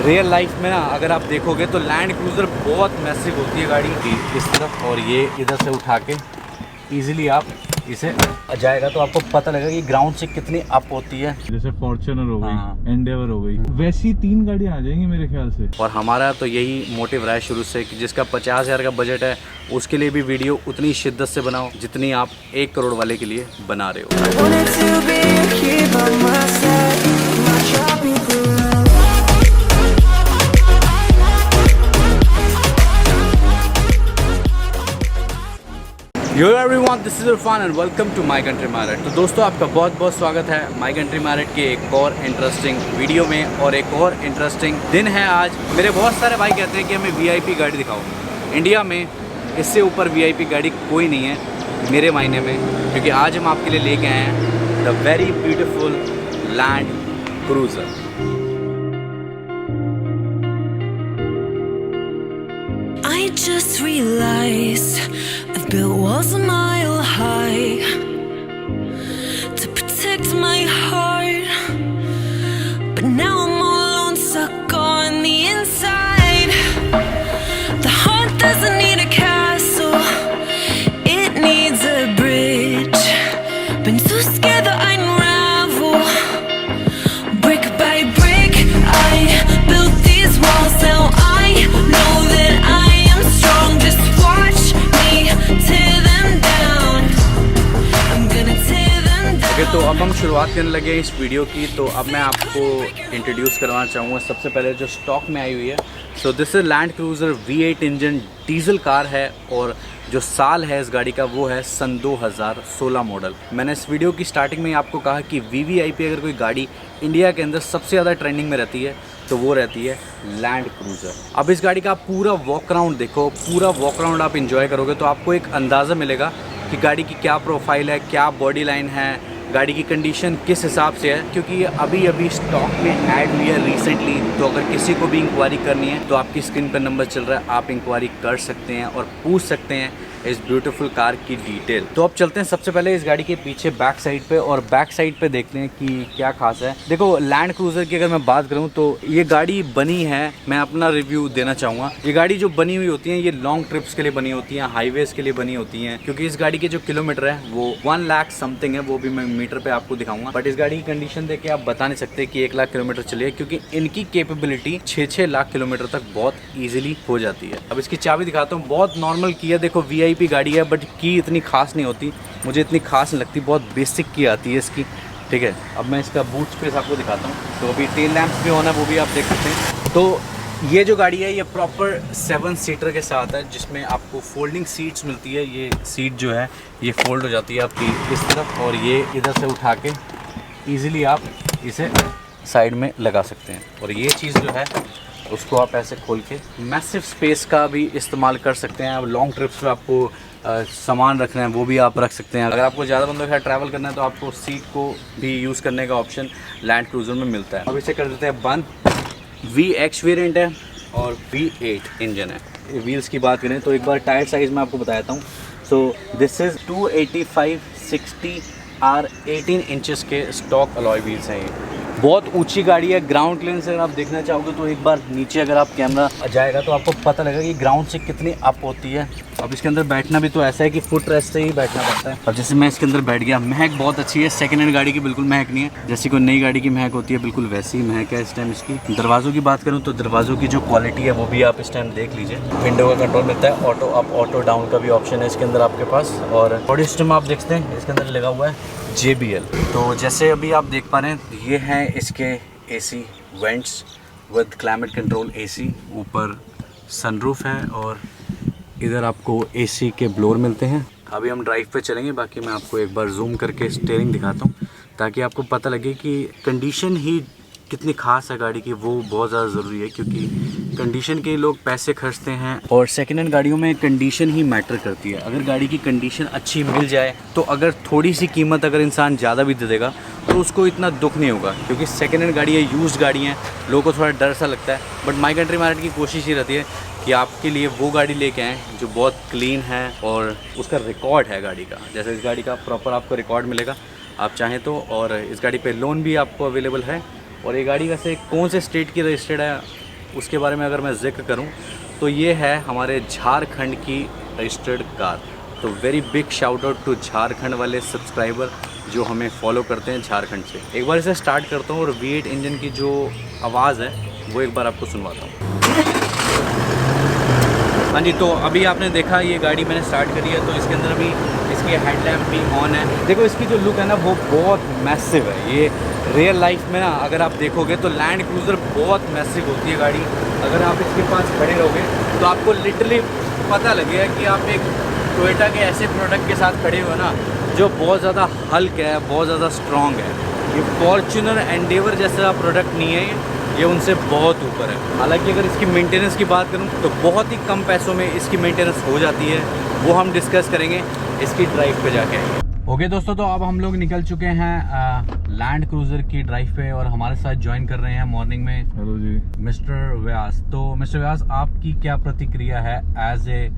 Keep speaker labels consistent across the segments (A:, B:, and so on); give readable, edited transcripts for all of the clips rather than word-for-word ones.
A: Real life में ना अगर आप देखोगे तो लैंड क्रूज़र बहुत मैसिव होती है गाड़ी इस तरफ, और ये इधर से उठा के ईजिली आप इसे जाएगा तो आपको पता लगेगा कि ग्राउंड से कितनी अप होती है।
B: जैसे फॉर्च्यूनर हो गई, एंडेवर हो गई, वैसी 3 गाड़ियाँ आ जाएंगी मेरे ख्याल से।
A: और हमारा तो यही मोटिव रहा है शुरू से कि जिसका 50,000 का बजट है उसके लिए भी वीडियो उतनी शिद्दत से बनाओ जितनी आप 1 करोड़ वाले के लिए बना रहे हो। Yo everyone, this is Irfan and welcome to my country merit. तो दोस्तों, आपका बहुत बहुत स्वागत है माय कंट्री मैरिट के एक और इंटरेस्टिंग वीडियो में। और एक और इंटरेस्टिंग दिन है आज। मेरे बहुत सारे भाई कहते हैं कि हमें वीआईपी गाड़ी दिखाओ। इंडिया में इससे ऊपर वीआईपी गाड़ी कोई नहीं है मेरे मायने में, क्योंकि आज हम आपके लिए लेके आए हैं the very beautiful land cruiser.
C: I just realized I've built walls a mile high to protect my heart, but now I'm all alone, stuck on the inside. The heart doesn't need a castle, it needs a bridge. Been too scared that I unravel, brick by brick. I built these walls, now I know that I strong, just watch me tear them down. I'm gonna tear them down.
A: Okay, तो अब हम शुरुआत करने लगे इस video की। तो अब मैं आपको इंट्रोड्यूस करवाना चाहूँगा सबसे पहले जो स्टॉक में आई हुई है। So this is land cruiser V8 engine diesel car है, और जो साल है इस गाड़ी का वो है सन 2016 मॉडल। मैंने इस वीडियो की स्टार्टिंग में ही आपको कहा कि VVIP अगर कोई गाड़ी इंडिया के अंदर सबसे ज़्यादा ट्रेंडिंग में रहती है तो वो रहती है लैंड क्रूज़र। अब इस गाड़ी का आप पूरा वॉक अराउंड देखो, पूरा वॉक अराउंड आप इंजॉय करोगे तो आपको एक अंदाज़ा मिलेगा कि गाड़ी की क्या प्रोफाइल है, क्या बॉडी लाइन है, गाड़ी की कंडीशन किस हिसाब से है। क्योंकि ये अभी स्टॉक में ऐड हुई है रिसेंटली। तो अगर किसी को भी इंक्वायरी करनी है तो आपकी स्क्रीन पर नंबर चल रहा है, आप इंक्वायरी कर सकते हैं और पूछ सकते हैं इस ब्यूटीफुल कार की डिटेल। तो अब चलते हैं सबसे पहले इस गाड़ी के पीछे बैक साइड पे, और बैक साइड पे देखते हैं कि क्या खास है। देखो, लैंड क्रूज़र की अगर मैं बात करूं तो ये गाड़ी बनी है, मैं अपना रिव्यू देना चाहूँगा। ये गाड़ी जो बनी हुई होती है ये लॉन्ग ट्रिप्स के लिए बनी होती हैं, हाईवेज़ के लिए बनी होती हैं। क्योंकि इस गाड़ी के जो किलोमीटर है वो 1 लाख समथिंग है, वो भी मैं मीटर पे आपको दिखाऊंगा। बट इस गाड़ी की कंडीशन देख के आप बता नहीं सकते कि 1 लाख किलोमीटर चली है, क्योंकि इनकी कैपेबिलिटी 6 लाख किलोमीटर तक बहुत ईजिली हो जाती है। अब इसकी चाबी दिखाता हूँ। बहुत नॉर्मल की है, देखो VIP गाड़ी है बट की इतनी खास नहीं होती, मुझे इतनी खास नहीं लगती, बहुत बेसिक की आती है इसकी। ठीक है, अब मैं इसका बूट स्पेस आपको दिखाता हूँ। तो अभी टेल लैंप्स भी होना है, वो भी आप देख सकते हैं। तो ये जो गाड़ी है ये प्रॉपर 7 सीटर के साथ है, जिसमें आपको फोल्डिंग सीट्स मिलती है। ये सीट जो है ये फोल्ड हो जाती है आपकी इस तरफ, और ये इधर से उठा के ईजिली आप इसे साइड में लगा सकते हैं। और ये चीज़ जो है उसको आप ऐसे खोल के मैसिव स्पेस का भी इस्तेमाल कर सकते हैं। अब लॉन्ग ट्रिप्स पे आपको सामान रखना है वो भी आप रख सकते हैं। अगर आपको ज़्यादा बंदों के साथ ट्रैवल करना है तो आपको सीट को भी यूज़ करने का ऑप्शन लैंड क्रूज़र में मिलता है। अब इसे कर देते हैं बंद। VX वेरिएंट है और V8 इंजन है। व्हील्स की बात करें तो एक बार टायर साइज़ मैं आपको बताता हूँ। So this is 285/60 R 18 inches के स्टॉक अलॉय व्हील्स हैं। ये बहुत ऊंची गाड़ी है। ग्राउंड क्लियरेंस अगर आप देखना चाहोगे तो एक बार नीचे अगर आप कैमरा जाएगा तो आपको पता लगेगा कि ग्राउंड से कितनी अप होती है। अब इसके अंदर बैठना भी तो ऐसा है कि फुट रेस्ट से ही बैठना पड़ता है। अब जैसे मैं इसके अंदर बैठ गया, महक बहुत अच्छी है। सेकंड हैंड गाड़ी की बिल्कुल महक नहीं है, जैसी कोई नई गाड़ी की महक होती है बिल्कुल वैसी ही महक है इस टाइम इसकी। दरवाज़ों की बात करूँ तो दरवाज़ों की जो क्वालिटी है वो भी आप इस टाइम देख लीजिए। विंडो का कंट्रोल मिलता है, ऑटो अप ऑटो डाउन का भी ऑप्शन है इसके अंदर आपके पास। और बॉडी सिस्टम आप देखते हैं इसके अंदर लगा हुआ है JBL। तो जैसे अभी आप देख पा रहे हैं ये हैं इसके AC vents with climate control AC। ऊपर सनरूफ है और इधर आपको AC के ब्लोअर मिलते हैं। अभी हम ड्राइव पे चलेंगे, बाकी मैं आपको एक बार जूम करके स्टीयरिंग दिखाता हूँ ताकि आपको पता लगे कि कंडीशन ही कितनी ख़ास है गाड़ी की। वो बहुत ज़्यादा ज़रूरी है क्योंकि कंडीशन के लोग पैसे खर्चते हैं, और सेकेंड हैंड गाड़ियों में कंडीशन ही मैटर करती है। अगर गाड़ी की कंडीशन अच्छी मिल जाए तो अगर थोड़ी सी कीमत अगर इंसान ज़्यादा भी दे देगा तो उसको इतना दुख नहीं होगा, क्योंकि सेकेंड हैंड गाड़ी है, यूज्ड गाड़ी हैं, लोगों को थोड़ा डर सा लगता है। बट माय कंट्री मैरिट की कोशिश ही रहती है कि आपके लिए वो गाड़ी लेके आएँ जो बहुत क्लीन है और उसका रिकॉर्ड है गाड़ी का। जैसे इस गाड़ी का प्रॉपर आपको रिकॉर्ड मिलेगा आप चाहें तो, और इस गाड़ी पे लोन भी आपको अवेलेबल है। और ये गाड़ी वैसे कौन से स्टेट की रजिस्टर्ड है उसके बारे में अगर मैं जिक्र करूं तो ये है हमारे झारखंड की रजिस्टर्ड कार। तो very big shout out to Jharkhand वाले सब्सक्राइबर जो हमें फॉलो करते हैं झारखंड से। एक बार इसे स्टार्ट करता हूँ और V8 इंजन की जो आवाज़ है वो एक बार आपको सुनवाता हूँ। हाँ जी, तो अभी आपने देखा ये गाड़ी मैंने स्टार्ट करी है, तो इसके अंदर अभी इसकी हेडलैम्प भी ऑन है। देखो इसकी जो लुक है ना वो बहुत मैसिव है। ये रियल लाइफ में ना अगर आप देखोगे तो लैंड क्रूज़र बहुत मैसिव होती है गाड़ी। अगर आप इसके पास खड़े रहोगे तो आपको लिटरली पता लगेगा कि आप एक टोयोटा के ऐसे प्रोडक्ट के साथ खड़े हो ना जो बहुत ज़्यादा हल्क है, बहुत ज़्यादा स्ट्रॉन्ग है। ये फॉर्च्यूनर एंडेवर जैसा प्रोडक्ट नहीं है, ये उनसे बहुत ऊपर है। हालांकि अगर इसकी मेंटेनेंस की बात करूं तो बहुत ही कम पैसों में इसकी मेंटेनेंस हो जाती है, वो हम डिस्कस करेंगे इसकी ड्राइव पे जाके। ओके दोस्तों, तो अब हम लोग निकल चुके हैं लैंड क्रूज़र की ड्राइव पे और हमारे साथ ज्वाइन कर रहे हैं मॉर्निंग में
B: हेलो जी
A: मिस्टर व्यास। तो मिस्टर व्यास, आपकी क्या प्रतिक्रिया है एज ए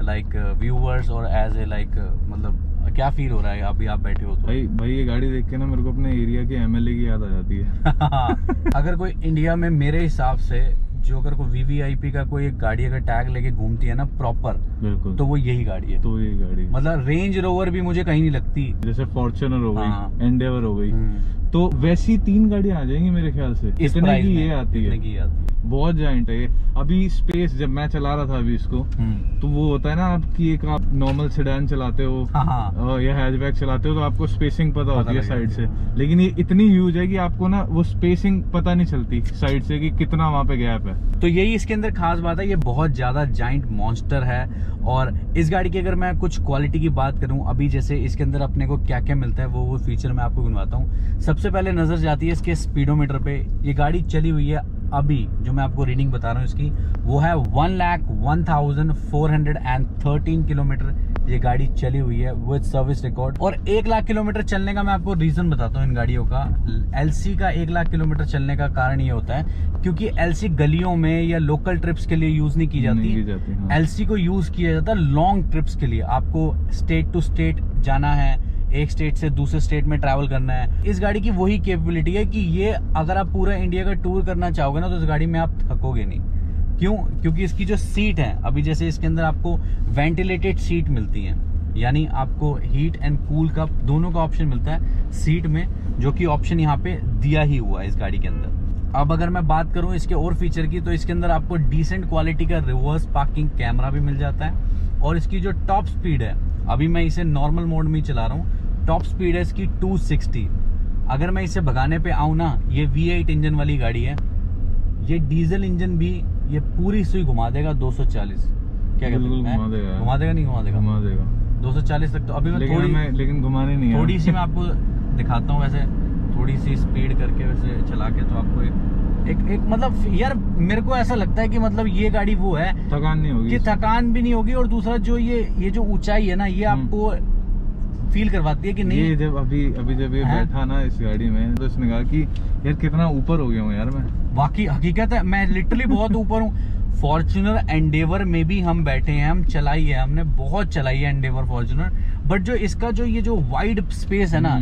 A: लाइक व्यूअर्स और एज ए लाइक मतलब क्या फील हो रहा है अभी आप बैठे हो तो?
B: भाई ये गाड़ी देख के ना मेरे को अपने एरिया के MLA की याद आ जाती है।
A: अगर कोई इंडिया में मेरे हिसाब से जो अगर कोई VVIP का कोई एक गाड़ी अगर टैग लेके घूमती है ना प्रॉपर,
B: बिल्कुल,
A: तो वो यही गाड़ी है।
B: तो यही गाड़ी
A: मतलब रेंज रोवर भी मुझे कहीं नहीं लगती,
B: जैसे फॉर्च्यूनर हो
A: हाँ।
B: गई, एंडेवर हो गई, तो वैसी 3 गाड़ियां आ जाएंगी मेरे ख्याल से।
A: इस
B: इतने
A: प्राइस
B: की
A: में,
B: ये आती
A: इतने
B: है,
A: की आती है।
B: बहुत जाइंट है ये। अभी स्पेस जब मैं चला रहा था अभी इसको, तो वो होता है ना आपकी एक आप नॉर्मल सेडान चलाते हो
A: हाँ।
B: या हैचबैक चलाते हो तो आपको स्पेसिंग पता होती है साइड से, लेकिन ये इतनी ह्यूज है कि आपको ना वो स्पेसिंग पता नहीं चलती साइड से कि कितना वहाँ पे गैप है।
A: तो यही इसके अंदर खास बात है, ये बहुत ज्यादा जाइंट मॉन्स्टर है। और इस गाड़ी की अगर मैं कुछ क्वालिटी की बात करूं, अभी जैसे इसके अंदर अपने को क्या क्या मिलता है वो फीचर मैं आपको गिनवाता हूं। सबसे पहले नजर जाती है इसके स्पीडोमीटर पे। ये गाड़ी चली हुई है अभी जो मैं आपको रीडिंग बता रहा हूँ इसकी, वो है 1,01,413 किलोमीटर ये गाड़ी चली हुई है विद सर्विस रिकॉर्ड। और 1 लाख किलोमीटर चलने का मैं आपको रीजन बताता हूँ इन गाड़ियों का। LC का 1 लाख किलोमीटर चलने का कारण ये होता है क्योंकि LC गलियों में या लोकल ट्रिप्स के लिए यूज नहीं की जाती,
B: हाँ।
A: LC को यूज किया जाता है लॉन्ग ट्रिप्स के लिए। आपको स्टेट टू स्टेट जाना है, एक स्टेट से दूसरे स्टेट में ट्रैवल करना है। इस गाड़ी की वही कैपेबिलिटी है कि ये अगर आप पूरा इंडिया का टूर करना चाहोगे ना तो इस गाड़ी में आप थकोगे नहीं। क्यों? क्योंकि इसकी जो सीट है, अभी जैसे इसके अंदर आपको वेंटिलेटेड सीट मिलती है, यानी आपको हीट एंड कूल का दोनों का ऑप्शन मिलता है सीट में, जो कि ऑप्शन यहाँ पे दिया ही हुआ है इस गाड़ी के अंदर। अब अगर मैं बात करूँ इसके और फीचर की, तो इसके अंदर आपको डिसेंट क्वालिटी का रिवर्स पार्किंग कैमरा भी मिल जाता है। और इसकी जो टॉप स्पीड है, अभी मैं इसे नॉर्मल मोड में ही चला रहा हूँ, टॉप स्पीड है इसकी 260। अगर मैं इसे भगाने पे आऊँ ना, ये V8 इंजन वाली गाड़ी है, ये डीजल इंजन भी ये पूरी सुई घुमा देगा 240। क्या कहते हैं?
B: घुमा देगा,
A: घुमा देगा, नहीं घुमा देगा?
B: घुमा देगा
A: 240 तक। तो अभी मैं
B: लेकिन घुमाने नहीं है।
A: थोड़ी सी मैं आपको दिखाता हूँ, वैसे थोड़ी सी स्पीड करके वैसे चला के, तो आपको एक मतलब यार मेरे को ऐसा लगता है कि मतलब ये गाड़ी वो है,
B: थकान नहीं होगी,
A: कि थकान भी नहीं होगी। और दूसरा जो ये जो ऊंचाई है ना, ये आपको फील करवाती है कि नहीं।
B: ये जब अभी जब ये बैठा ना इस गाड़ी में, तो इसने कहा कि यार कितना ऊपर हो गया हूँ यार मैं।
A: वाकई हकीकत है, मैं लिटरली बहुत ऊपर हूँ। फॉर्च्यूनर एंडेवर में भी हम बैठे हैं, हम चलाई है, हमने बहुत चलाई है एंडेवर फॉर्च्यूनर, बट जो इसका जो ये जो वाइड स्पेस है ना,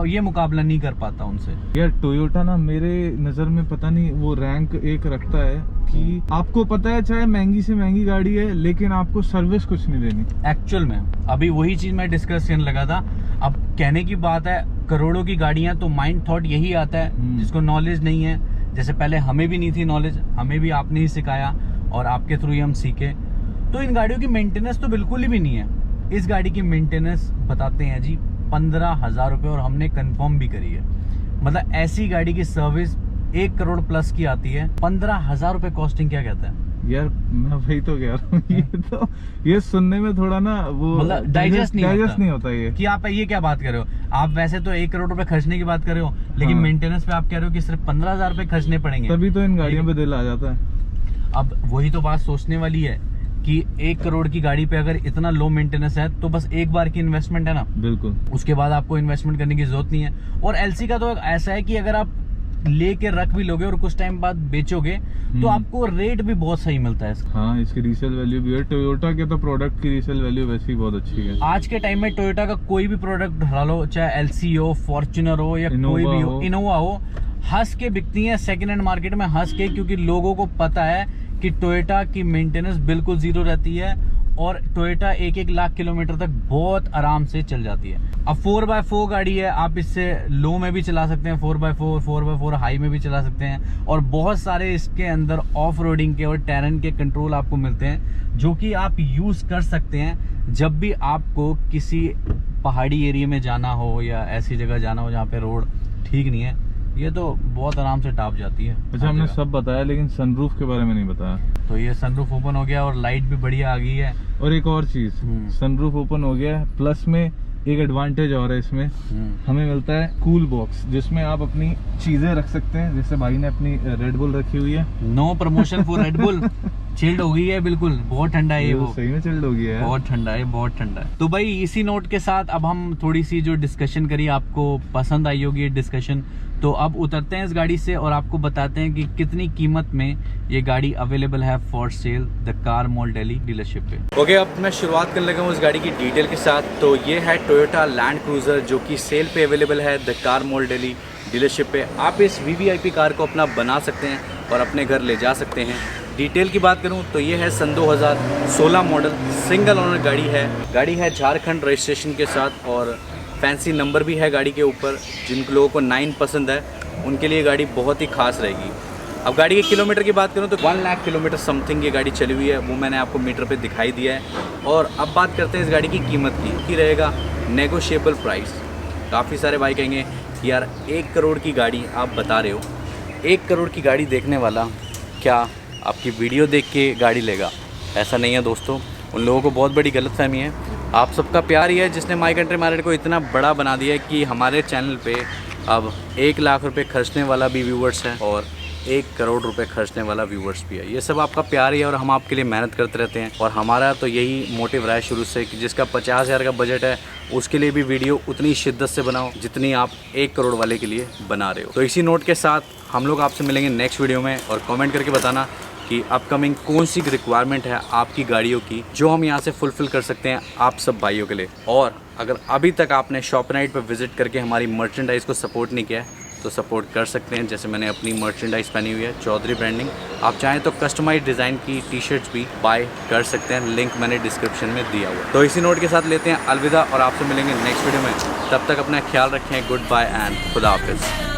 A: ये मुकाबला नहीं कर पाता उनसे।
B: यार टोयोटा ना मेरे नजर में पता नहीं वो रैंक 1 रखता है कि आपको पता है चाहे महंगी से महंगी गाड़ी है, लेकिन आपको सर्विस कुछ नहीं देनी।
A: एक्चुअल में अभी वही चीज मैं डिस्कस करने लगा था। अब कहने की बात है, करोड़ों की गाड़ियां, तो माइंड थॉट यही आता है जिसको नॉलेज नहीं है। जैसे पहले हमें भी नहीं थी नॉलेज, हमें भी आपने ही सिखाया और आपके थ्रू ही हम सीखे। तो इन गाड़ियों की मेंटेनेंस तो बिल्कुल भी नहीं है। इस गाड़ी की मेंटेनेंस बताते हैं जी 15,000 रुपये, और हमने कंफर्म भी करी है। मतलब ऐसी गाड़ी की सर्विस 1 करोड़ प्लस की आती है, 15,000 रुपये कॉस्टिंग। क्या कहता है
B: यार? मैं वही तो कह रहा हूँ, ये सुनने में थोड़ा ना वो
A: मतलब डाइजेस्ट
B: नहीं होता ये,
A: कि आप ये क्या बात कर रहे हो। आप वैसे तो 1 करोड़ रुपए खर्चने की बात कर रहे हो, लेकिन मेंटेनेंस पे आप कह रहे हो कि सिर्फ 15,000 रुपए खर्चने पड़ेंगे।
B: तभी तो इन गाड़ियों पे दिल आ जाता है।
A: अब वही तो बात सोचने वाली है कि 1 करोड़ की गाड़ी पे अगर इतना लो मेंटेनेंस है, तो बस एक बार की इन्वेस्टमेंट है ना,
B: बिल्कुल,
A: उसके बाद आपको इन्वेस्टमेंट करने की जरूरत नहीं है। और LC का तो ऐसा है कि अगर आप लेके रख भी लोगे और कुछ टाइम बाद बेचोगे, तो आपको रेट भी बहुत सही मिलता है इसका।
B: हाँ, इसकी रीसेल वैल्यू भी है। टोयोटा के तो प्रोडक्ट की रीसेल वैल्यू वैसे ही बहुत अच्छी है।
A: आज के टाइम में टोयोटा का कोई भी प्रोडक्ट ढालो, चाहे LC हो, फॉर्च्यूनर हो, या कोई भी हो, इनोवा हो, हंस के बिकती हैं सेकेंड हैंड मार्केट में, हंस के, क्योंकि लोगों को पता है कि टोयोटा की मेंटेनेंस बिल्कुल जीरो रहती है और टोयोटा 1-1 लाख किलोमीटर तक बहुत आराम से चल जाती है। अब 4x4 गाड़ी है, आप इससे लो में भी चला सकते हैं, 4x4, 4x4 हाई में भी चला सकते हैं, और बहुत सारे इसके अंदर ऑफ रोडिंग के और टेरेन के कंट्रोल आपको मिलते हैं जो कि आप यूज़ कर सकते हैं जब भी आपको किसी पहाड़ी एरिया में जाना हो या ऐसी जगह जाना हो जहाँ पे रोड ठीक नहीं है। ये तो बहुत आराम से टाप जाती है।
B: अच्छा, हमने सब बताया लेकिन सनरूफ के बारे में नहीं बताया।
A: तो ये सनरूफ ओपन हो गया और लाइट भी बढ़िया आ गई है।
B: और एक और चीज, सनरूफ ओपन हो गया है, प्लस में एक एडवांटेज और है इसमें, हमें मिलता है कूल बॉक्स जिसमें आप अपनी चीजें रख सकते हैं। जैसे भाई ने अपनी रेड बुल रखी हुई है।
A: No promotion for Red Bull. Chilled हो गई है बिल्कुल, बहुत ठंडा है ये। वो
B: सही में चिल्ड हो गया है,
A: बहुत ठंडा है, बहुत ठंडा है। तो भाई इसी नोट के साथ अब हम थोड़ी सी जो डिस्कशन करी, आपको पसंद आई होगी ये डिस्कशन, तो अब उतरते हैं इस गाड़ी से और आपको बताते हैं कि कितनी कीमत में ये गाड़ी अवेलेबल है for sale the car mall Delhi dealership पे। ओके, अब मैं शुरुआत करने लगा हूँ इस गाड़ी की डिटेल के साथ। तो ये है टोयोटा लैंड क्रूजर जो कि सेल पे अवेलेबल है the car mall Delhi dealership पे। आप इस VVIP कार को अपना बना सकते हैं और अपने घर ले जा सकते हैं। डिटेल की बात करूं तो ये है सन 2016 मॉडल, सिंगल ओनर गाड़ी है झारखंड रजिस्ट्रेशन के साथ, और फैंसी नंबर भी है गाड़ी के ऊपर। जिन लोगों को 9 पसंद है उनके लिए गाड़ी बहुत ही खास रहेगी। अब गाड़ी के किलोमीटर की बात करूं तो 1 लाख किलोमीटर समथिंग ये गाड़ी चली हुई है, वो मैंने आपको मीटर पे दिखाई दिया है। और अब बात करते हैं इस गाड़ी की कीमत की रहेगा नेगोशिएबल प्राइस। काफ़ी सारे भाई कहेंगे कि यार 1 करोड़ की गाड़ी आप बता रहे हो, 1 करोड़ की गाड़ी देखने वाला क्या आपकी वीडियो देख के गाड़ी लेगा? ऐसा नहीं है दोस्तों, उन लोगों को बहुत बड़ी गलतफहमी है। आप सबका प्यार ही है जिसने माई कंट्री मार्केट को इतना बड़ा बना दिया है कि हमारे चैनल पे अब 1 लाख रुपए खर्चने वाला भी व्यूवर्स है और 1 करोड़ रुपए खर्चने वाला व्यूवर्स भी है। ये सब आपका प्यार ही है और हम आपके लिए मेहनत करते रहते हैं। और हमारा तो यही मोटिव रहा है शुरू से कि जिसका 50,000 का बजट है उसके लिए भी वीडियो उतनी शिद्दत से बनाओ जितनी आप 1 करोड़ वाले के लिए बना रहे हो। तो इसी नोट के साथ हम लोग आपसे मिलेंगे नेक्स्ट वीडियो में, और कमेंट करके बताना कि अपकमिंग कौन सी रिक्वायरमेंट है आपकी गाड़ियों की जो हम यहाँ से फुलफ़िल कर सकते हैं आप सब भाइयों के लिए। और अगर अभी तक आपने शॉप नाइट पर विजिट करके हमारी मर्चेंडाइज़ को सपोर्ट नहीं किया है तो सपोर्ट कर सकते हैं। जैसे मैंने अपनी मर्चेंडाइज़ पहनी हुई है चौधरी ब्रांडिंग, आप चाहें तो कस्टमाइज डिज़ाइन की टी-शर्ट्स भी बाय कर सकते हैं, लिंक मैंने डिस्क्रिप्शन में दिया हुआ है। तो इसी नोट के साथ लेते हैं अलविदा और आपसे मिलेंगे नेक्स्ट वीडियो में। तब तक अपना ख्याल रखें, गुड बाय एंड खुदा हाफिज़।